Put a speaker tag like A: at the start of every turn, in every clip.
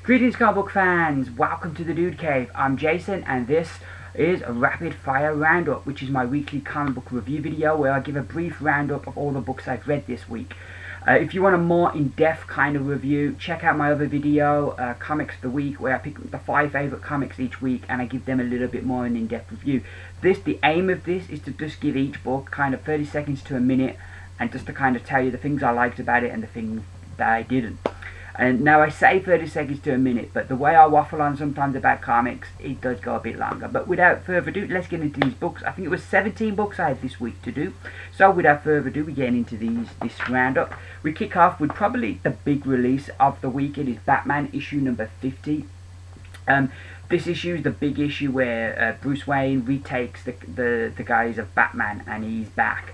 A: Greetings comic book fans, welcome to the Dude Cave. I'm Jason and this is a rapid fire roundup, which is my weekly comic book review video where I give a brief roundup of all the books I've read this week. If you want a more in-depth kind of review, check out my other video, Comics of the Week, where I pick the 5 favourite comics each week and I give them a little bit more an in-depth review. The aim of this is to just give each book kind of 30 seconds to a minute and just to kind of tell you the things I liked about it and the things that I didn't. And now I say 30 seconds to a minute, but the way I waffle on sometimes about comics, it does go a bit longer. But without further ado, let's get into these books. I think it was 17 books I had this week to do. So without further ado, we get into this roundup. We kick off with probably the big release of the week. It is Batman issue number 50. This issue is the big issue where Bruce Wayne retakes the guise of Batman and he's back.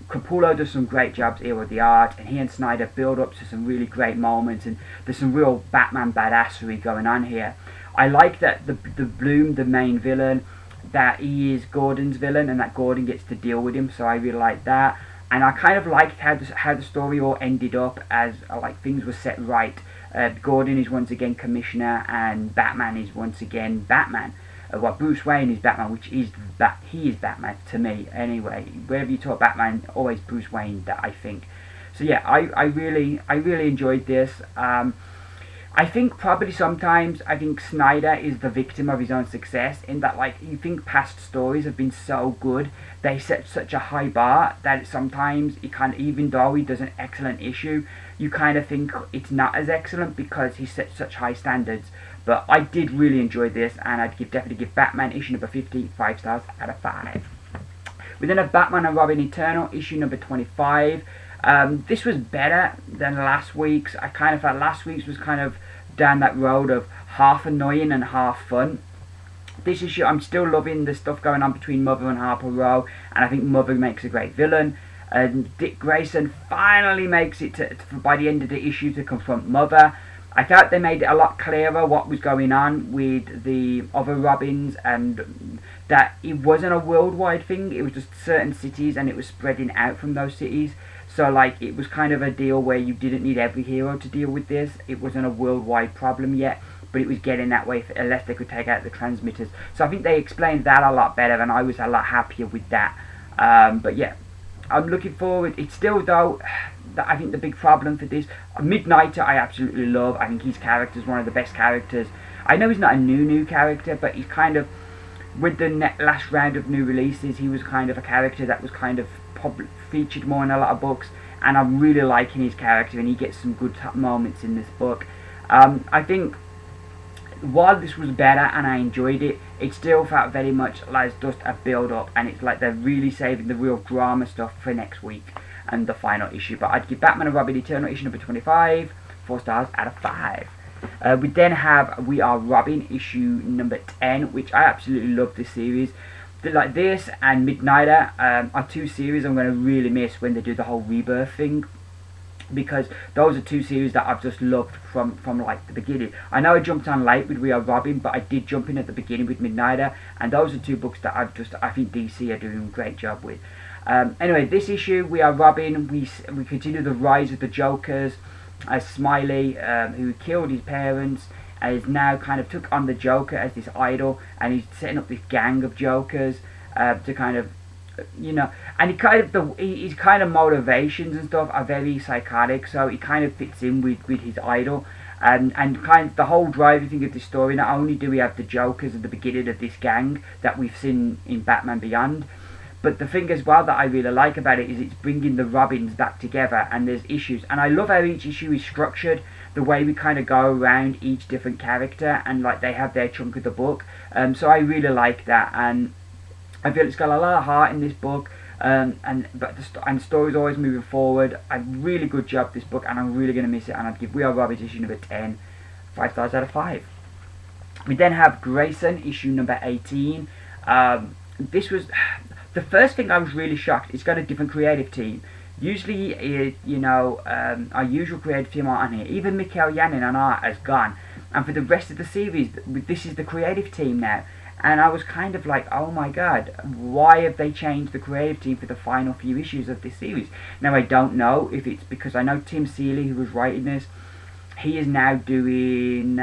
A: Capullo does some great jobs here with the art, and he and Snyder build up to some really great moments, and there's some real Batman badassery going on here. I like that the Bloom, the main villain, that he is Gordon's villain, and that Gordon gets to deal with him, so I really like that. And I kind of liked how the story all ended up, as like things were set right. Gordon is once again Commissioner, and Batman is once again Batman. Bruce Wayne is Batman, which is he is Batman to me anyway. Wherever you talk Batman, always Bruce Wayne, that I think. So yeah, I really enjoyed this. I think probably sometimes I think Snyder is the victim of his own success, in that like you think past stories have been so good, they set such a high bar that sometimes it kind of, even though he does an excellent issue, you kind of think it's not as excellent because he set such high standards. But I did really enjoy this, and I'd definitely give Batman issue number 50 5 stars out of 5. We then have Batman and Robin Eternal issue number 25. This was better than last week's. I kind of felt last week's was kind of down that road of half annoying and half fun. This issue, I'm still loving the stuff going on between Mother and Harper Row, and I think Mother makes a great villain. Dick Grayson finally makes it by the end of the issue to confront Mother. I thought they made it a lot clearer what was going on with the other Robins, and that it wasn't a worldwide thing, it was just certain cities and it was spreading out from those cities. So like it was kind of a deal where you didn't need every hero to deal with this. It wasn't a worldwide problem yet, but it was getting that way unless they could take out the transmitters. So I think they explained that a lot better, and I was a lot happier with that. But yeah, I'm looking forward. It's still though, I think the big problem for this, Midnighter I absolutely love. I think his character is one of the best characters. I know he's not a new character, but he's kind of, with the last round of new releases, he was kind of a character that was kind of featured more in a lot of books, and I'm really liking his character, and he gets some good moments in this book. I think while this was better and I enjoyed it, it still felt very much like just a build-up, and it's like they're really saving the real drama stuff for next week and the final issue. But I'd give Batman and Robin Eternal issue number 25 4 stars out of 5. We then have We Are Robin issue number 10, which I absolutely love this series. Like this and Midnighter are two series I'm going to really miss when they do the whole rebirth thing, because those are two series that I've just loved from like the beginning. I know I jumped on late with We Are Robin, but I did jump in at the beginning with Midnighter, and those are two books that I think DC are doing a great job with. Anyway, this issue, We Are Robin, we continue the rise of the Jokers, as Smiley, who killed his parents, is now kind of took on the Joker as this idol, and he's setting up this gang of Jokers to kind of, you know, and his kind of motivations and stuff are very psychotic, so he kind of fits in with his idol. And kind of the whole driving thing of this story, not only do we have the Jokers at the beginning of this gang that we've seen in Batman Beyond, but the thing as well that I really like about it is it's bringing the Robins back together, and there's issues. And I love how each issue is structured, the way we kind of go around each different character, and like they have their chunk of the book. So I really like that, and I feel it's got a lot of heart in this book. And the story's always moving forward. A really good job this book, and I'm really going to miss it. And I'd give We Are Robin issue number 10 5 stars out of 5. We then have Grayson issue number 18. This was the first thing I was really shocked. It's got a different creative team. Usually, you know, our usual creative team aren't on here. Even Mikhail Yanin on art has gone. And for the rest of the series, this is the creative team now. And I was kind of like, oh my god, why have they changed the creative team for the final few issues of this series? Now, I don't know if it's because I know Tim Seeley, who was writing this, he is now doing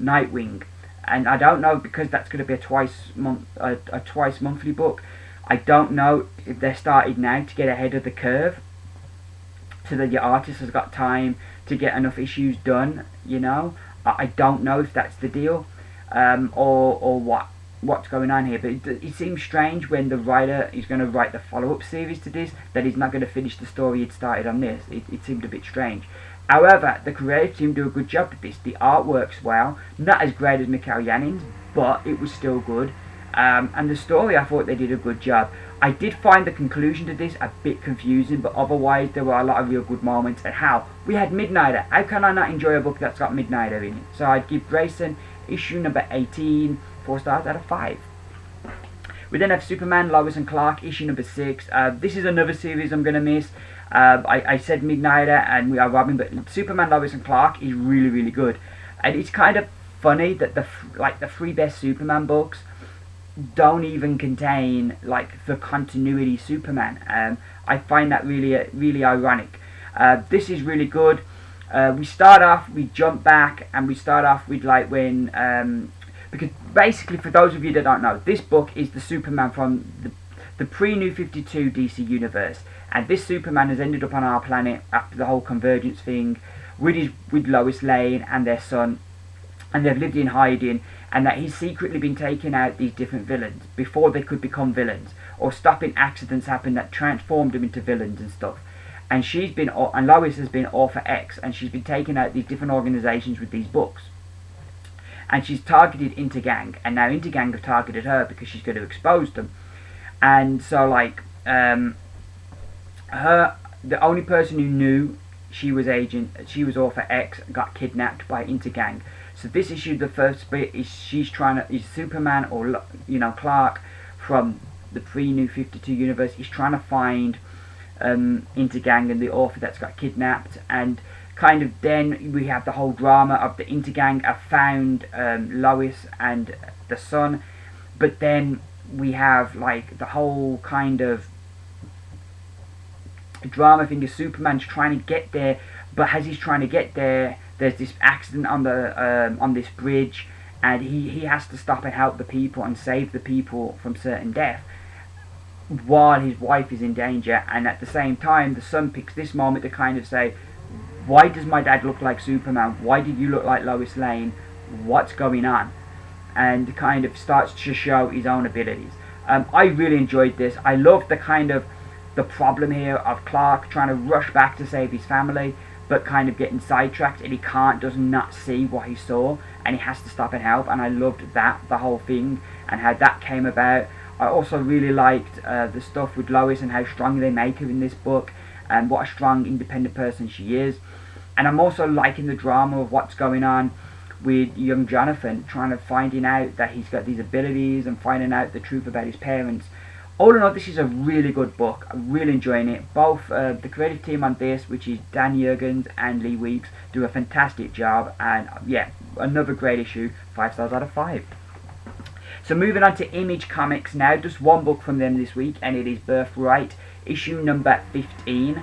A: Nightwing, and I don't know, because that's going to be a twice monthly book. I don't know if they're started now to get ahead of the curve, so that your artist has got time to get enough issues done. You know, I don't know if that's the deal, or what's going on here. But it seems strange when the writer is going to write the follow-up series to this, that he's not going to finish the story he'd started on this. It seemed a bit strange. However, the creative team do a good job with this. The art works well, not as great as Mikhail Yanin's, but it was still good. And the story, I thought they did a good job. I did find the conclusion to this a bit confusing, but otherwise there were a lot of real good moments. And how we had Midnighter. How can I not enjoy a book that's got Midnighter in it? So I'd give Grayson issue number 18 4 stars out of 5. We then have Superman, Lois and Clark, issue number 6. This is another series I'm going to miss. I said Midnighter and We Are Robin, but Superman, Lois and Clark is really, really good. And it's kind of funny that the 3 best Superman books don't even contain like the continuity Superman. I find that really ironic. This is really good. We jump back, and we start off with like when because basically, for those of you that don't know, this book is the Superman from the pre-New 52 DC universe, and this Superman has ended up on our planet after the whole convergence thing with Lois Lane and their son, and they've lived in hiding, and that he's secretly been taking out these different villains before they could become villains, or stopping accidents happen that transformed them into villains and stuff. And Lois has been Author X, and she's been taking out these different organizations with these books. And she's targeted Intergang, and now Intergang have targeted her because she's going to expose them. And so like the only person who knew she was Author X got kidnapped by Intergang. So this issue, the first bit is is Superman, or Clark from the pre-New 52 universe. He's trying to find Intergang and the author that's got kidnapped, and kind of then we have the whole drama of the Intergang have found Lois and the son, but then we have like the whole kind of drama thing is Superman's trying to get there, but as he's trying to get there, there's this accident on this bridge, and he has to stop and help the people and save the people from certain death while his wife is in danger. And at the same time, the son picks this moment to kind of say, why does my dad look like Superman? Why did you look like Lois Lane? What's going on? And kind of starts to show his own abilities. I really enjoyed this. I love the problem here of Clark trying to rush back to save his family, but kind of getting sidetracked, and he does not see what he saw, and he has to stop and help. And I loved the whole thing, and how that came about. I also really liked the stuff with Lois and how strong they make her in this book, and what a strong, independent person she is. And I'm also liking the drama of what's going on with young Jonathan, finding out that he's got these abilities and finding out the truth about his parents. All in all, this is a really good book. I'm really enjoying it. Both the creative team on this, which is Dan Jurgens and Lee Weeks, do a fantastic job. And yeah, another great issue, 5 stars out of 5. So moving on to Image Comics now, just one book from them this week, and it is Birthright, issue number 15.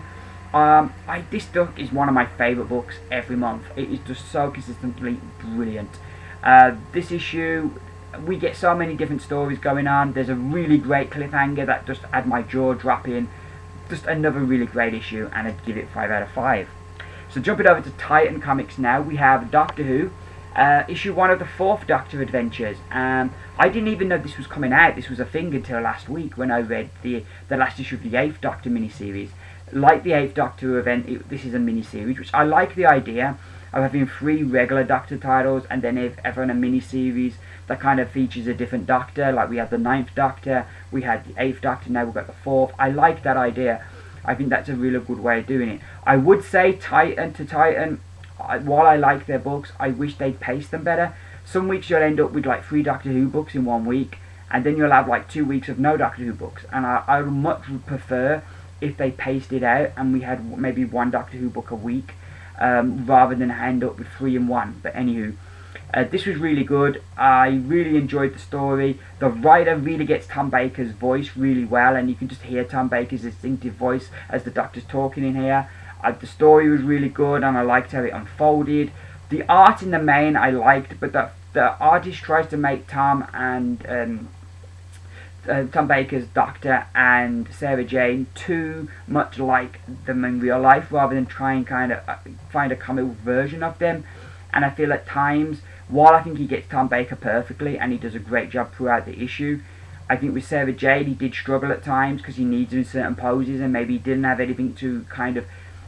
A: This book is one of my favourite books every month. It is just so consistently brilliant. This issue, we get so many different stories going on. There's a really great cliffhanger that just had my jaw dropping. Just another really great issue, and I'd give it 5 out of 5. So jumping over to Titan Comics now, we have Doctor Who, issue 1 of the 4th Doctor Adventures. I didn't even know this was coming out. This was a thing until last week when I read the last issue of the 8th Doctor miniseries. Like the 8th Doctor event, this is a miniseries, which I like the idea of having 3 regular Doctor titles, and then having a miniseries that kind of features a different Doctor. Like we had the 9th Doctor, we had the 8th Doctor, now we've got the 4th. I like that idea. I think that's a really good way of doing it. I would say Titan to Titan, while I like their books, I wish they'd pace them better. Some weeks you'll end up with like 3 Doctor Who books in 1 week, and then you'll have like 2 weeks of no Doctor Who books. And I would much prefer if they paced it out and we had maybe 1 Doctor Who book a week, rather than end up with 3 in 1. But anywho, this was really good. I really enjoyed the story. The writer really gets Tom Baker's voice really well, and you can just hear Tom Baker's distinctive voice as the Doctor's talking in here. The story was really good, and I liked how it unfolded. The art in the main I liked, but the artist tries to make Tom Baker's Doctor and Sarah Jane too much like them in real life, rather than try and kind of find a comic version of them. And I feel at times, while I think he gets Tom Baker perfectly and he does a great job throughout the issue, I think with Sarah Jane he did struggle at times because he needs her in certain poses, and maybe he didn't have anything to kind of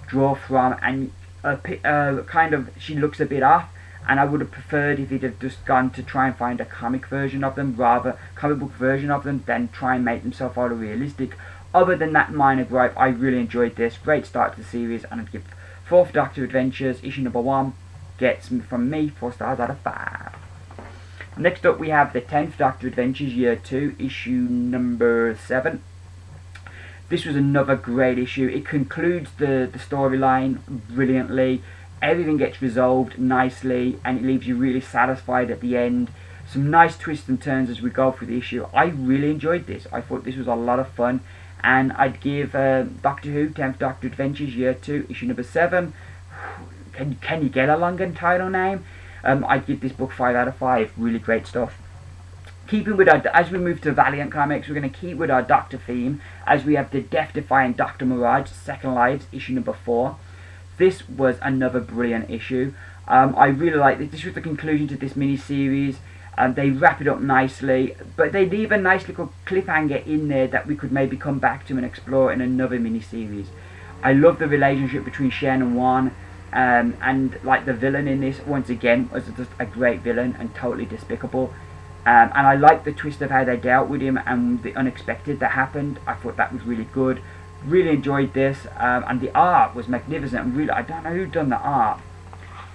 A: draw from, and kind of she looks a bit off. And I would have preferred if he'd have just gone to try and find a comic version of them, comic book version of them, than try and make them so photorealistic. Other than that minor gripe, I really enjoyed this. Great start to the series, and I'd give Fourth Doctor Adventures, issue number 1, gets from me 4 stars out of 5. Next up we have the 10th Doctor Adventures, Year 2, issue number 7. This was another great issue. It concludes the storyline brilliantly. Everything gets resolved nicely, and it leaves you really satisfied at the end. Some nice twists and turns as we go through the issue. I really enjoyed this. I thought this was a lot of fun, and I'd give Doctor Who 10th Doctor Adventures Year 2 issue number 7. Can you get a longer title name? I'd give this book 5 out of 5. Really great stuff. Keeping with as we move to Valiant Comics, we're going to keep with our Doctor theme, as we have the death-defying Dr. Mirage Second Lives issue number 4. This was another brilliant issue. I really like this. This was the conclusion to this mini-series. They wrap it up nicely, but they leave a nice little cliffhanger in there that we could maybe come back to and explore in another mini-series. I love the relationship between Shen and Wan, and like the villain in this, once again, was just a great villain and totally despicable. And I like the twist of how they dealt with him and the unexpected that happened. I thought that was really good. Really enjoyed this, and the art was magnificent. And really, I don't know who done the art,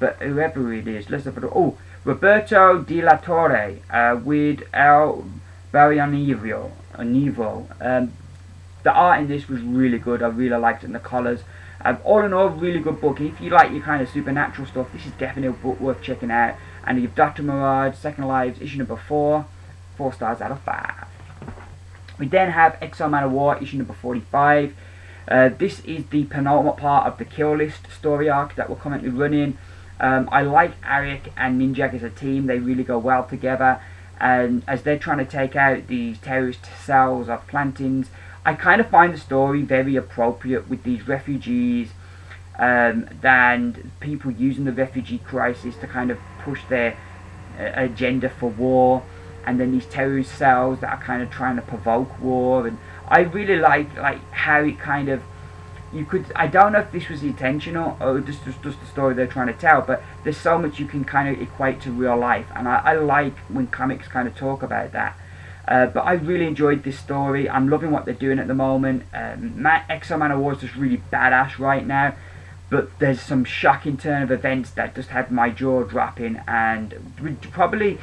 A: but whoever it is, let's have a look. Oh, Roberto De La Torre with El Barrionivo. The art in this was really good. I really liked it, and the colours. All in all, really good book. If you like your kind of supernatural stuff, this is definitely a book worth checking out. And you've Dr. Mirage Second Lives issue number 4, 4 stars out of 5. We then have X-O Manowar issue number 45. This is the penultimate part of the Kill List story arc that we're currently running. I like Arik and Ninjak as a team. They really go well together. And as they're trying to take out these terrorist cells of Plantins, I kind of find the story very appropriate with these refugees and people using the refugee crisis to kind of push their agenda for war. And then these terrorist cells that are kind of trying to provoke war, and I really like how it kind of, I don't know if this was intentional or just the story they're trying to tell, but there's so much you can kind of equate to real life, and I like when comics kind of talk about that. But I really enjoyed this story. I'm loving what they're doing at the moment. X-O Manowar is just really badass right now, but there's some shocking turn of events that just had my jaw dropping, and probably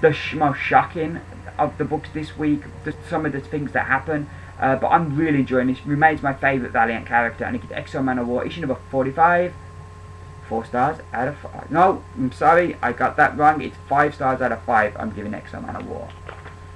A: the most shocking of the books this week, just some of the things that happen. But I'm really enjoying this. Remains my favourite Valiant character, and it gets X-O Manowar issue number 45, 4 stars out of 5. No, I'm sorry, I got that wrong. It's 5 stars out of 5 I'm giving X-O Manowar.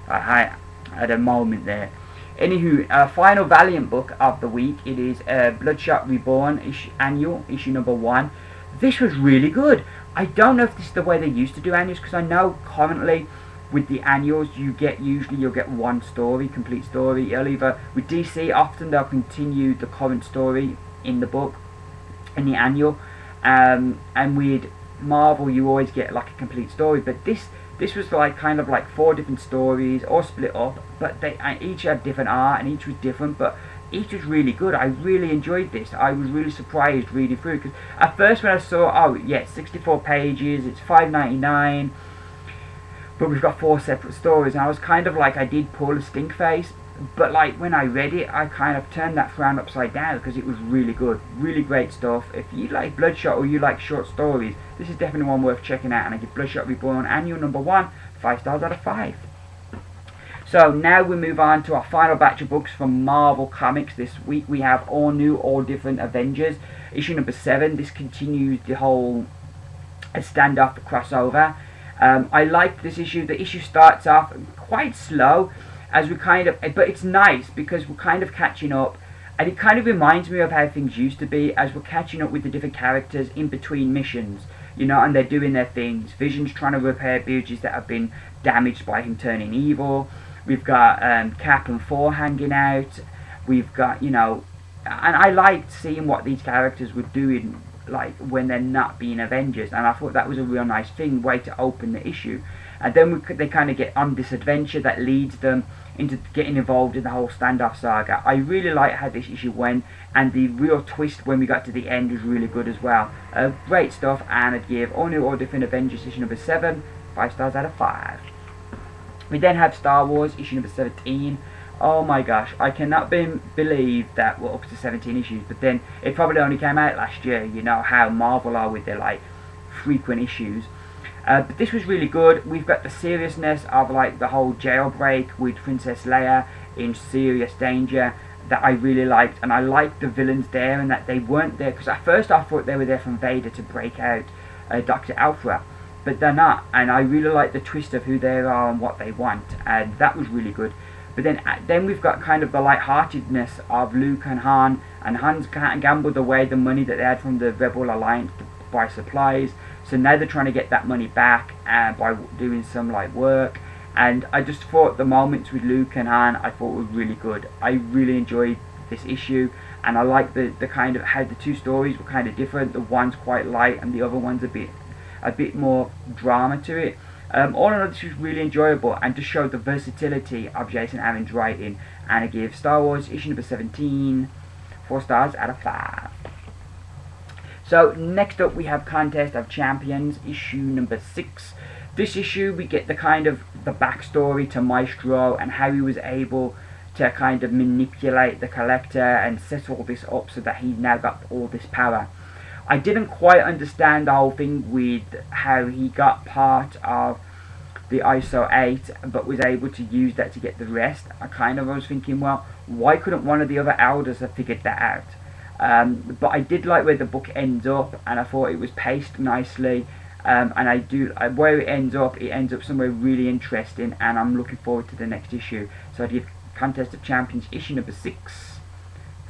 A: I had a moment there. Anywho, final Valiant book of the week. It is Bloodshot Reborn annual issue number 1. This was really good. I don't know if this is the way they used to do annuals, because I know currently with the annuals you'll get one story, complete story. Either with DC, often they'll continue the current story in the book, in the annual, and with Marvel you always get like a complete story. But this was like kind of like 4 different stories, all split up, but they each had different art and each was different, but each was really good. I really enjoyed this. I was really surprised reading through it, because at first when I saw, oh yeah, 64 pages, it's $5.99, but we've got 4 separate stories, and I was kind of like, I did pull a stink face, but like when I read it, I kind of turned that frown upside down, because it was really good, really great stuff. If you like Bloodshot or you like short stories, this is definitely one worth checking out, and I give Bloodshot Reborn annual number 1 5 stars out of 5. So now we move on to our final batch of books from Marvel Comics. This week we have All New, All Different Avengers, issue number 7. This continues the whole standoff crossover. I liked this issue. The issue starts off quite slow, as we kind of, but it's nice because we're kind of catching up, And it kind of reminds me of how things used to be as we're catching up with the different characters in between missions, you know, and they're doing their things. Vision's trying to repair bridges that have been damaged by him turning evil. We've got Cap and Thor hanging out. We've got, you know, and I liked seeing what these characters were doing, like when they're not being Avengers, and I thought that was a real nice way to open the issue. And then they kind of get on this adventure that leads them into getting involved in the whole standoff saga. I really like how this issue went, and the real twist when we got to the end was really good as well. Great stuff, and I'd give All New All Different Avengers issue number 7, 5 stars out of 5. We then have Star Wars issue number 17. Oh my gosh, I cannot believe that we're up to 17 issues, but then it probably only came out last year. You know how Marvel are with their like frequent issues. But this was really good. We've got the seriousness of like the whole jailbreak with Princess Leia in serious danger that I really liked, and I liked the villains there and that they weren't there, because at first I thought they were there from Vader to break out Dr. Aphra, but they're not, and I really like the twist of who they are and what they want, and that was really good. But then we've got kind of the lightheartedness of Luke and Han, and Han's gambled away the money that they had from the Rebel Alliance to buy supplies. So now they're trying to get that money back by doing some like work. And I just thought the moments with Luke and Han I thought were really good. I really enjoyed this issue, and I like the kind of how the two stories were kind of different. The one's quite light and the other one's a bit more drama to it. All in all, this was really enjoyable and just showed the versatility of Jason Aaron's writing. And I give Star Wars issue number 17 4 stars out of 5. So next up we have Contest of Champions issue number 6. This issue we get the kind of the backstory to Maestro and how he was able to kind of manipulate the Collector and set all this up so that he's now got all this power. I didn't quite understand the whole thing with how he got part of the ISO 8 but was able to use that to get the rest. I kind of was thinking, well, why couldn't one of the other elders have figured that out? But I did like where the book ends up, and I thought it was paced nicely, and where it ends up somewhere really interesting, and I'm looking forward to the next issue. So I give Contest of Champions issue number 6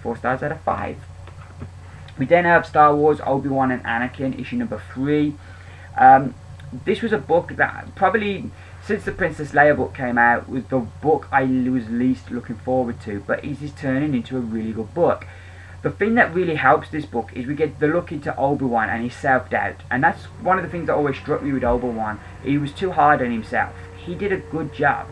A: 4 stars out of 5. We then have Star Wars Obi-Wan and Anakin issue number 3. This was a book that probably, since the Princess Leia book came out, was the book I was least looking forward to, but it is turning into a really good book. The thing that really helps this book is we get the look into Obi-Wan and his self-doubt, and that's one of the things that always struck me with Obi-Wan. He was too hard on himself. He did a good job.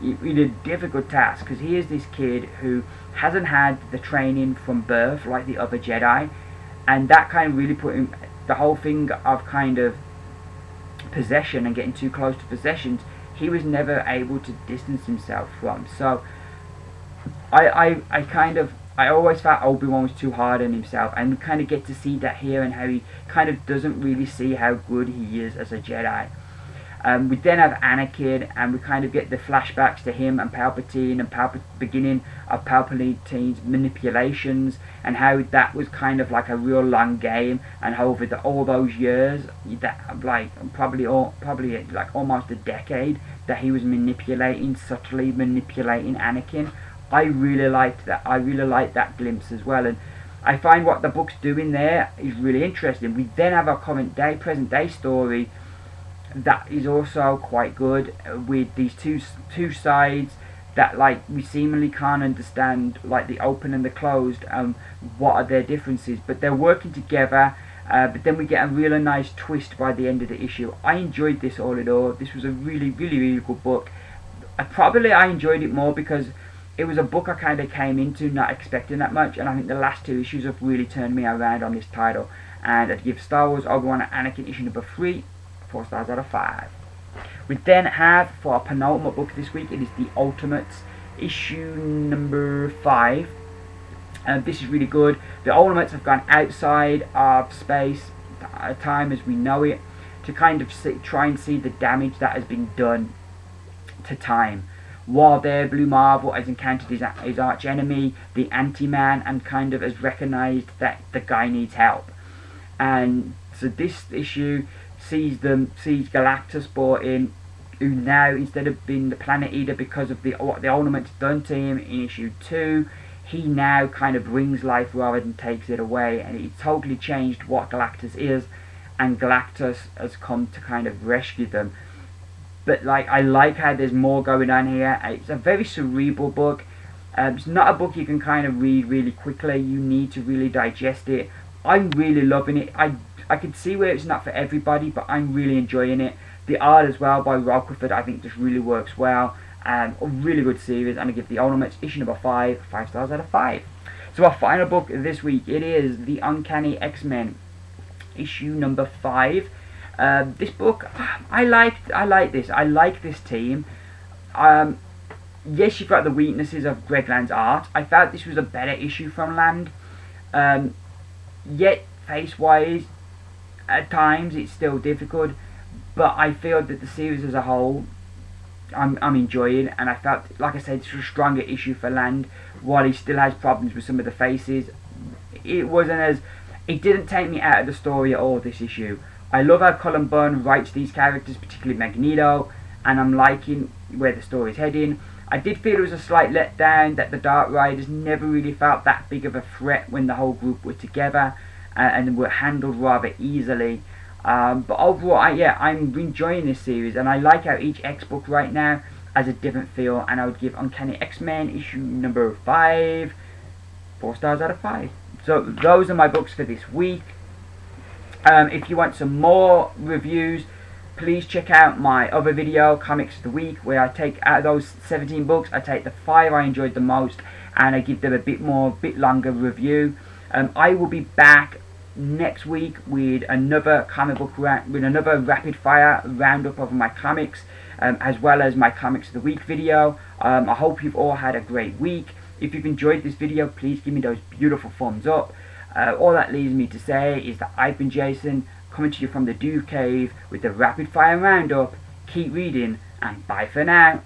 A: He did a difficult task, because he is this kid who hasn't had the training from birth like the other Jedi, and that kind of really put him, the whole thing of kind of possession and getting too close to possessions, he was never able to distance himself from. So I always thought Obi-Wan was too hard on himself, and we kind of get to see that here and how he kind of doesn't really see how good he is as a Jedi. We then have Anakin, and we kind of get the flashbacks to him and Palpatine and beginning of Palpatine's manipulations, and how that was kind of like a real long game, and how over all those years, that like probably like almost a decade, that he was subtly manipulating Anakin. I really liked that. I really liked that glimpse as well, and I find what the book's doing there is really interesting. We then have our present day story that is also quite good, with these two sides that like we seemingly can't understand, like the open and the closed, what are their differences, but they're working together. But then we get a really nice twist by the end of the issue. I enjoyed this all in all. This was a really good book. I enjoyed it more because it was a book I kind of came into not expecting that much, and I think the last 2 issues have really turned me around on this title. And I'd give Star Wars Obi-Wan and Anakin issue number 3 4 stars out of 5. We then have, for our penultimate book this week, it is The Ultimates issue number 5. And this is really good. The Ultimates have gone outside of space, time as we know it, to kind of try and see the damage that has been done to time. While there, Blue Marvel has encountered his arch enemy, the Anti-Man, and kind of has recognised that the guy needs help. And so this issue sees Galactus brought in, who now, instead of being the Planet Eater because of what the Ultimates done to him in issue 2, he now kind of brings life rather than takes it away, and it's totally changed what Galactus is, and Galactus has come to kind of rescue them. But like, I like how there's more going on here. It's a very cerebral book. It's not a book you can kind of read really quickly. You need to really digest it. I'm really loving it. I can see where it's not for everybody, but I'm really enjoying it. The art as well by Rob Clifford, I think, just really works well. A really good series, and I give the Ultimates issue number 5 stars out of 5. So our final book this week, it is The Uncanny X-Men issue number 5. This book, I like this. I like this team. Yes, you've got the weaknesses of Greg Land's art. I felt this was a better issue from Land. Yet, face-wise, at times it's still difficult. But I feel that the series as a whole, I'm enjoying, and I felt, like I said, it's a stronger issue for Land. While he still has problems with some of the faces, it didn't take me out of the story at all, this issue. I love how Cullen Bunn writes these characters, particularly Magneto, and I'm liking where the story's heading. I did feel it was a slight letdown that the Dark Riders never really felt that big of a threat when the whole group were together, and were handled rather easily. But overall, I'm enjoying this series, and I like how each X book right now has a different feel, and I would give Uncanny X-Men issue number 5 4 stars out of 5. So those are my books for this week. If you want some more reviews, please check out my other video, Comics of the Week, where I take, out of those 17 books, I take the 5 I enjoyed the most, and I give them a bit longer review. I will be back next week with another another rapid fire roundup of my comics, as well as my Comics of the Week video. I hope you've all had a great week. If you've enjoyed this video, please give me those beautiful thumbs up. All that leaves me to say is that I've been Jason, coming to you from the Dude Cave with the rapid fire roundup. Keep reading, and bye for now.